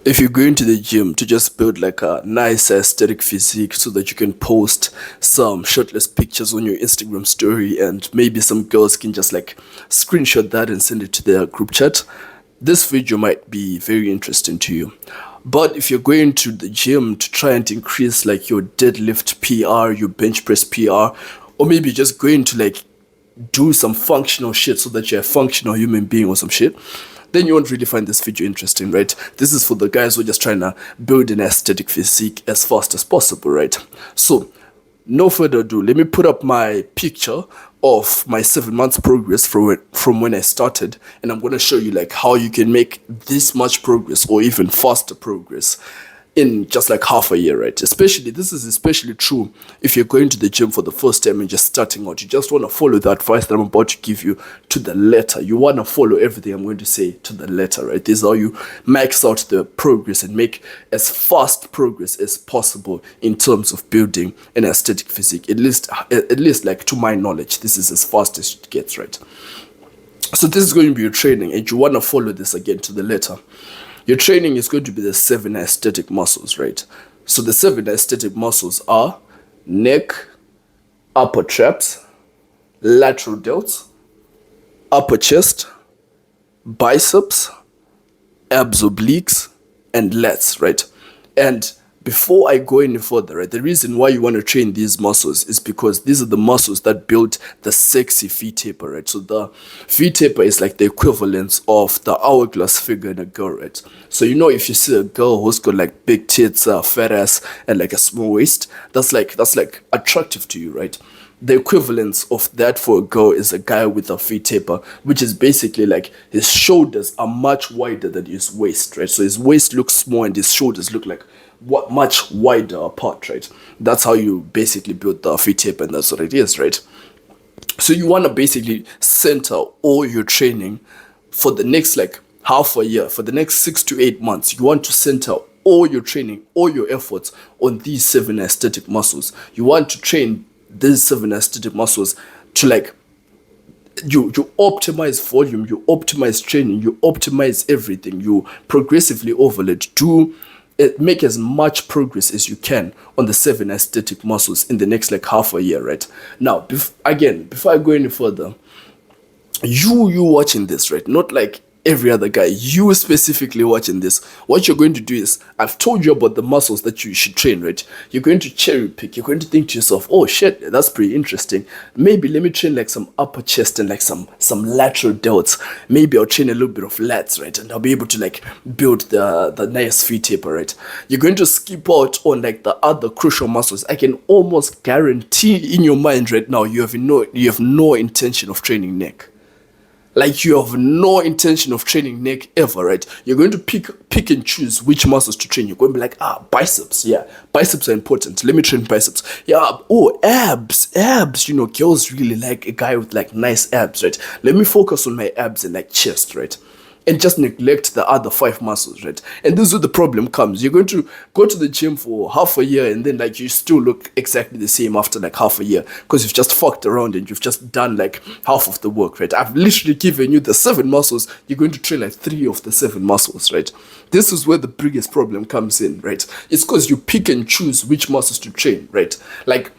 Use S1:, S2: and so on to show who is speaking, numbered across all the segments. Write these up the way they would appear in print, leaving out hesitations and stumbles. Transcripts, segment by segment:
S1: If you're going to the gym to just build like a nice aesthetic physique so that you can post some shirtless pictures on your Instagram story and maybe some girls can just like screenshot that and send it to their group chat, this video might be very interesting to you. But if you're going to the gym to try and increase like your deadlift PR, your bench press PR, or maybe just going to like do some functional shit so that you're a functional human being or some shit, then you won't really find this video interesting, right? This is for the guys who are just trying to build an aesthetic physique as fast as possible, right? So, no further ado, let me put up my picture of my 7 months progress from when I started, and I'm going to show you like how you can make this much progress or even faster progress in just like half a year, right? This is especially true if you're going to the gym for the first time and just starting out. You just want to follow the advice that I'm about to give you to the letter. You want to follow everything I'm going to say to the letter, right? This is how you max out the progress and make as fast progress as possible in terms of building an aesthetic physique. At least like to my knowledge, this is as fast as it gets, right? So this is going to be your training, and you want to follow this again to the letter. Your training is going to be the 7 aesthetic muscles, right? So the 7 aesthetic muscles are neck, upper traps, lateral delts, upper chest, biceps, abs obliques, and lats, right? And before I go any further, right, the reason why you want to train these muscles is because these are the muscles that build the sexy V taper, right? So the V taper is like the equivalence of the hourglass figure in a girl, right? So you know, if you see a girl who's got like big tits, fat ass, and like a small waist, that's like attractive to you, right? The equivalence of that for a girl is a guy with a V taper, which is basically like his shoulders are much wider than his waist, right? So his waist looks small and his shoulders look like much wider apart, right? That's how you basically build the V taper, and that's what it is, right? So you want to basically center all your training for the next like half a year, for the next 6 to 8 months. You want to center all your training, all your efforts on these 7 aesthetic muscles. You want to train these 7 aesthetic muscles to like you optimize volume, you optimize training, you optimize everything, you progressively overload, make as much progress as you can on the 7 aesthetic muscles in the next like half a year, right? Now, before I go any further, you watching this, right? Not like every other guy, you specifically watching this. What you're going to do is, I've told you about the muscles that you should train, right? You're going to cherry pick. You're going to think to yourself, oh shit, that's pretty interesting. Maybe let me train like some upper chest and like some lateral delts. Maybe I'll train a little bit of lats, right? And I'll be able to like build the nice V taper, right? You're going to skip out on like the other crucial muscles. I can almost guarantee in your mind right now you have no intention of training neck. Like, you have no intention of training neck ever, right? You're going to pick and choose which muscles to train. You're going to be like, biceps, yeah, biceps are important. Let me train biceps. Yeah, oh, abs. You know, girls really like a guy with like nice abs, right? Let me focus on my abs and like chest, right? And just neglect the other 5 muscles, right? And this is where the problem comes. You're going to go to the gym for half a year and then like you still look exactly the same after like half a year because you've just fucked around and you've just done like half of the work, right? I've literally given you the 7 muscles. You're going to train like 3 of the 7 muscles, right? This is where the biggest problem comes in, right? It's because you pick and choose which muscles to train, right? Like,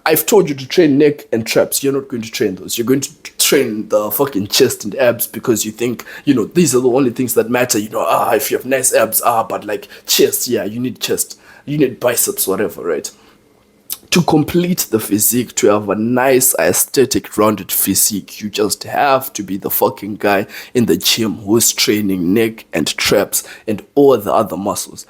S1: I've told you to train neck and traps. You're not going to train those. You're going to train the fucking chest and abs because you think, you know, these are the only things that matter. You know, if you have nice abs, but like chest, yeah, you need chest. You need biceps, whatever, right? To complete the physique, to have a nice aesthetic rounded physique, you just have to be the fucking guy in the gym who's training neck and traps and all the other muscles.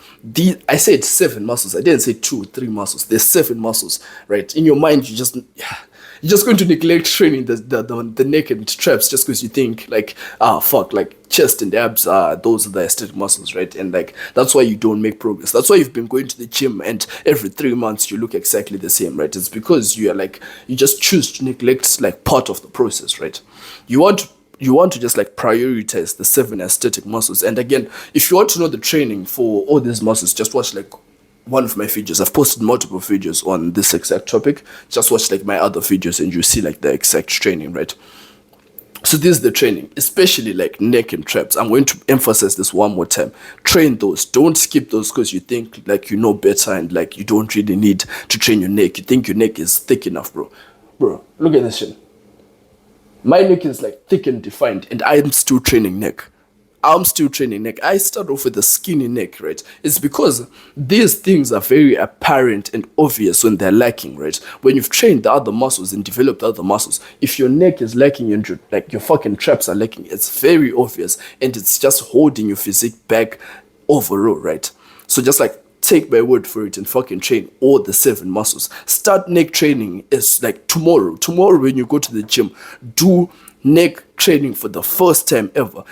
S1: I said 7 muscles. I didn't say 2 3 muscles. There's 7 muscles, right? In your mind, you're just going to neglect training the neck and traps just because you think like, fuck, like chest and abs, those are the aesthetic muscles, right? And like, that's why you don't make progress. That's why you've been going to the gym and every 3 months you look exactly the same, right? It's because you just choose to neglect like part of the process, right? You want to just like prioritize the 7 aesthetic muscles. And again, if you want to know the training for all these muscles, just watch like one of my videos. I've posted multiple videos on this exact topic. Just watch like my other videos and you see like the exact training, right? So this is the training, especially like neck and traps. I'm going to emphasize this one more time. Train those. Don't skip those because you think like you know better and like you don't really need to train your neck. You think your neck is thick enough, bro. Bro, look at this shit. My neck is like thick and defined, and I'm still training neck. I'm still training neck. I start off with a skinny neck, right? It's because these things are very apparent and obvious when they're lacking, right? When you've trained the other muscles and developed the other muscles, if your neck is lacking and like your fucking traps are lacking, it's very obvious and it's just holding your physique back overall, right? So just like take my word for it and fucking train all the 7 muscles. Start neck training is like tomorrow. Tomorrow when you go to the gym, do neck training for the first time ever.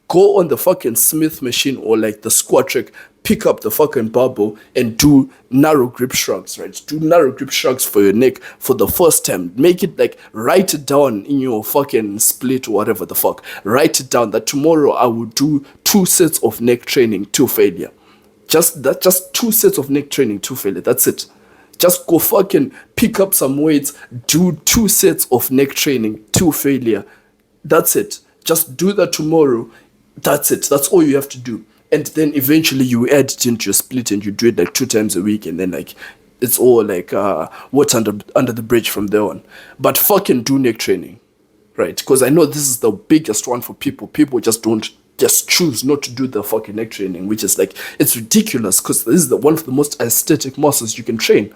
S1: Go on the fucking Smith machine or like the squat rack, pick up the fucking barbell and do narrow grip shrugs, right? Do narrow grip shrugs for your neck for the first time. Make it like, write it down in your fucking split or whatever the fuck. Write it down that tomorrow I will do 2 sets of neck training to failure. Just 2 sets of neck training to failure. That's it. Just go fucking pick up some weights, do 2 sets of neck training to failure. That's it. Just do that tomorrow. That's it. That's all you have to do. And then eventually you add it into your split and you do it like 2 times a week and then like it's all like what's under the bridge from there on. But fucking do neck training, right? Because I know this is the biggest one for people. People just choose not to do the fucking neck training, which is like, it's ridiculous because this is one of the most aesthetic muscles you can train.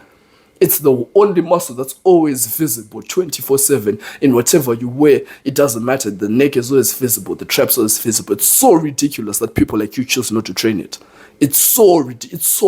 S1: It's the only muscle that's always visible 24/7 in whatever you wear. It doesn't matter. The neck is always visible. The traps are always visible. It's so ridiculous that people like you choose not to train it. It's so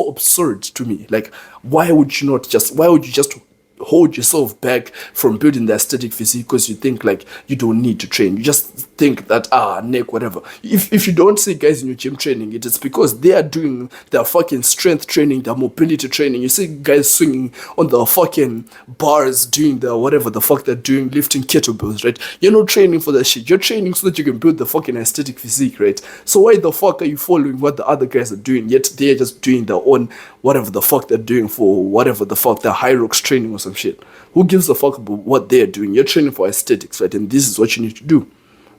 S1: absurd to me. Like, why would you just hold yourself back from building the aesthetic physique because you think like you don't need to train? You just think that neck, whatever. If you don't see guys in your gym training it's because they are doing their fucking strength training, their mobility training. You see guys swinging on the fucking bars, doing the whatever the fuck they're doing, lifting kettlebells, right? You're not training for that shit. You're training so that you can build the fucking aesthetic physique, right? So why the fuck are you following what the other guys are doing, yet they're just doing their own whatever the fuck they're doing for whatever the fuck, their high rocks training or some shit? Who gives a fuck about what they're doing? You're training for aesthetics, right? And this is what you need to do,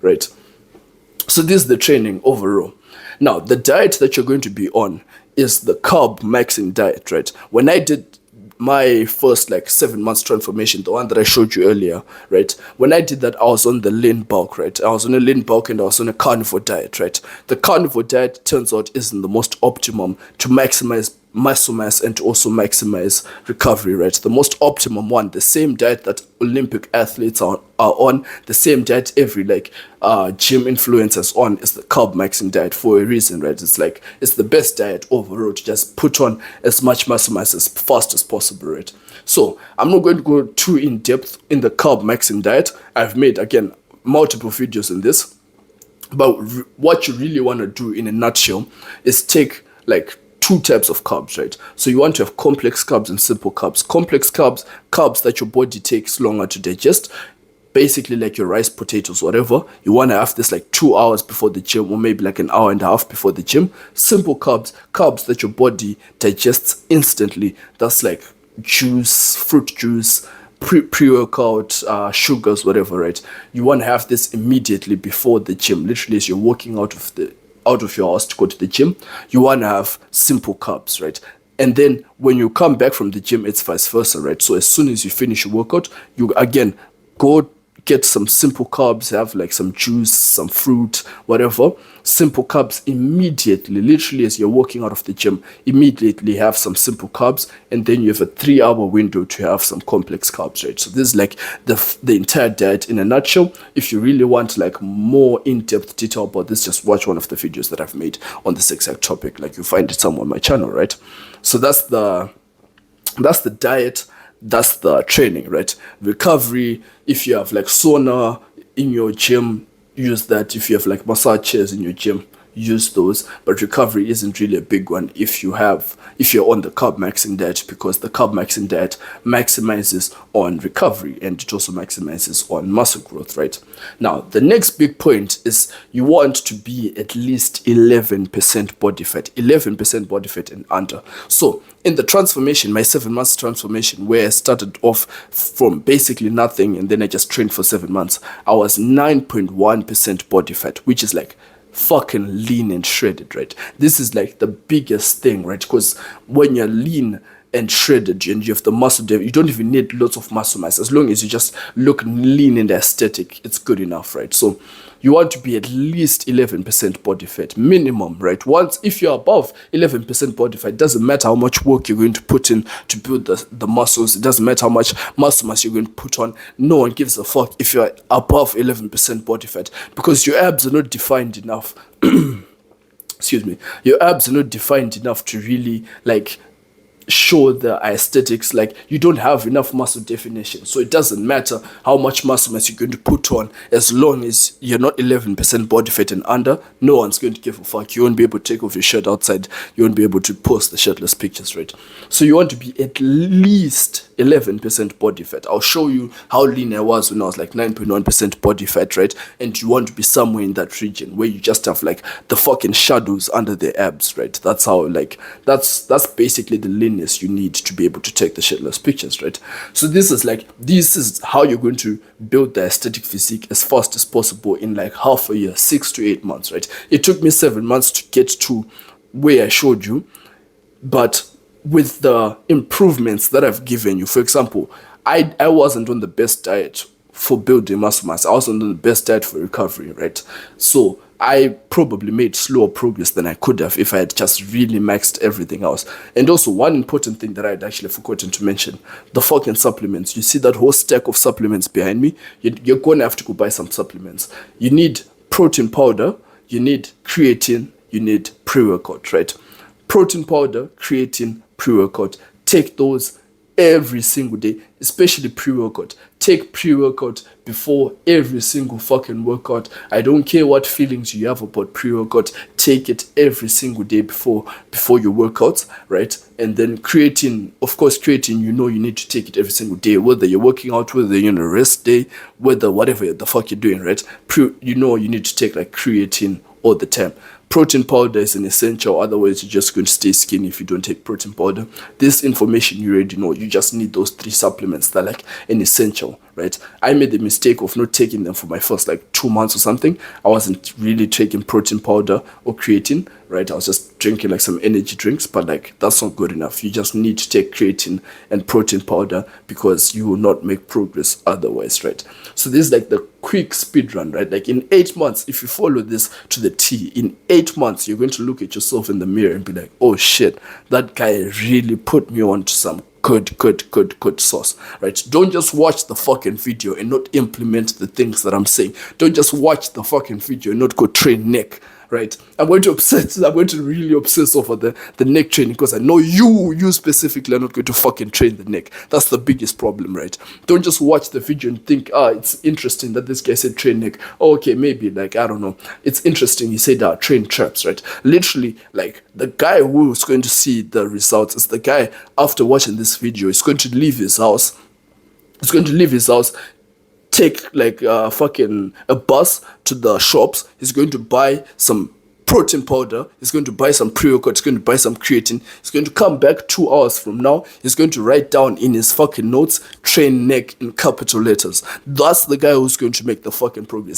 S1: right? So this is the training overall. Now, the diet that you're going to be on is the carb maxing diet, right? When I did my first like 7 months transformation, the one that I showed you earlier, right? When I did that, I was on the lean bulk, right? I was on a lean bulk and I was on a carnivore diet, right? The carnivore diet turns out isn't the most optimum to maximize muscle mass and to also maximize recovery, right? The most optimum one, the same diet that Olympic athletes are on, the same diet every like gym influencers on, is the carb maxing diet for a reason, right? It's like, it's the best diet overall to just put on as much muscle mass as fast as possible, right? So I'm not going to go too in depth in the carb maxing diet. I've made, again, multiple videos in this, but what you really want to do in a nutshell is take like 2 types of carbs, right? So you want to have complex carbs and simple carbs. Complex carbs that your body takes longer to digest, basically like your rice, potatoes, whatever. You want to have this like 2 hours before the gym, or maybe like an hour and a half before the gym. Simple carbs that your body digests instantly. That's like juice, fruit juice, pre-workout, sugars, whatever, right? You want to have this immediately before the gym, literally as you're walking out of your house to go to the gym. You want to have simple carbs, right? And then when you come back from the gym, it's vice versa, right? So as soon as you finish your workout, you again go get some simple carbs, have like some juice, some fruit, whatever. Simple carbs immediately, literally as you're walking out of the gym, immediately have some simple carbs, and then you have a 3-hour window to have some complex carbs, right? So this is like the entire diet in a nutshell. If you really want like more in-depth detail about this, just watch one of the videos that I've made on this exact topic. Like, you find it somewhere on my channel, right? So that's the diet. That's the training, right? Recovery, if you have like sauna in your gym, use that. If you have like massage chairs in your gym, use those, but recovery isn't really a big one if you're on the carb maxing diet, because the carb maxing diet maximizes on recovery and it also maximizes on muscle growth, right? Now, the next big point is you want to be at least 11% body fat, 11% body fat and under. So in the transformation, my 7 months transformation, where I started off from basically nothing and then I just trained for 7 months, I was 9.1% body fat, which is like fucking lean and shredded, right? This is like the biggest thing, right? Because when you're lean and shredded and you have the muscle there, you don't even need lots of muscle mass. As long as you just look lean and aesthetic, it's good enough, right? So you want to be at least 11% body fat minimum, right? Once, if you're above 11% body fat, it doesn't matter how much work you're going to put in to build the muscles. It doesn't matter how much muscle mass you're going to put on. No one gives a fuck if you're above 11% body fat, because your abs are not defined enough. Excuse me. Your abs are not defined enough to really like show the aesthetics. Like, you don't have enough muscle definition, so it doesn't matter how much muscle mass you're going to put on. As long as you're not 11% body fat and under, no one's going to give a fuck. You won't be able to take off your shirt outside, you won't be able to post the shirtless pictures, right? So you want to be at least 11% body fat. I'll show you how lean I was when I was like 9.1% body fat, right? And you want to be somewhere in that region where you just have like the fucking shadows under the abs, right? That's how, like, that's basically the leanness you need to be able to take the shitless pictures, right? So this is how you're going to build the aesthetic physique as fast as possible in like half a year, 6 to 8 months, right? It took me 7 months to get to where I showed you, but with the improvements that I've given you, for example, I wasn't on the best diet for building muscle mass. I wasn't on the best diet for recovery, right? So I probably made slower progress than I could have if I had just really maxed everything else. And also, one important thing that I had actually forgotten to mention, the fucking supplements. You see that whole stack of supplements behind me? You're going to have to go buy some supplements. You need protein powder, you need creatine, you need pre-workout, right? Protein powder, creatine, pre-workout. Take those every single day, especially pre-workout. Take pre-workout before every single fucking workout. I don't care what feelings you have about pre-workout. Take it every single day before your workouts, right? And then creatine, of course, creatine, you know you need to take it every single day, whether you're working out, whether you're on a rest day, whether whatever the fuck you're doing, right? You know you need to take like creatine all the time. Protein powder is an essential, otherwise you're just going to stay skinny if you don't take protein powder. This information you already know. You just need those 3 supplements that are like an essential, right? I made the mistake of not taking them for my first like 2 months or something. I wasn't really taking protein powder or creatine, right? I was just drinking like some energy drinks, but like that's not good enough. You just need to take creatine and protein powder because you will not make progress otherwise, right? So this is like the quick speed run, right? Like in 8 months, if you follow this to the T, in 8 months, you're going to look at yourself in the mirror and be like, oh shit, that guy really put me on to some good sauce, right? Don't just watch the fucking video and not implement the things that I'm saying. Don't just watch the fucking video and not go train neck, right? I'm going to really obsess over the neck training because I know you specifically are not going to fucking train the neck. That's the biggest problem, right? Don't just watch the video and think, it's interesting that this guy said train neck. Oh, okay, maybe, like, I don't know. It's interesting he said train traps, right? Literally, like, the guy who is going to see the results is the guy after watching this video is going to leave his house. He's going to leave his house, take like a bus to the shops. He's going to buy some protein powder, he's going to buy some pre-workout, he's going to buy some creatine, he's going to come back 2 hours from now, he's going to write down in his fucking notes, train neck in capital letters. That's the guy who's going to make the fucking progress.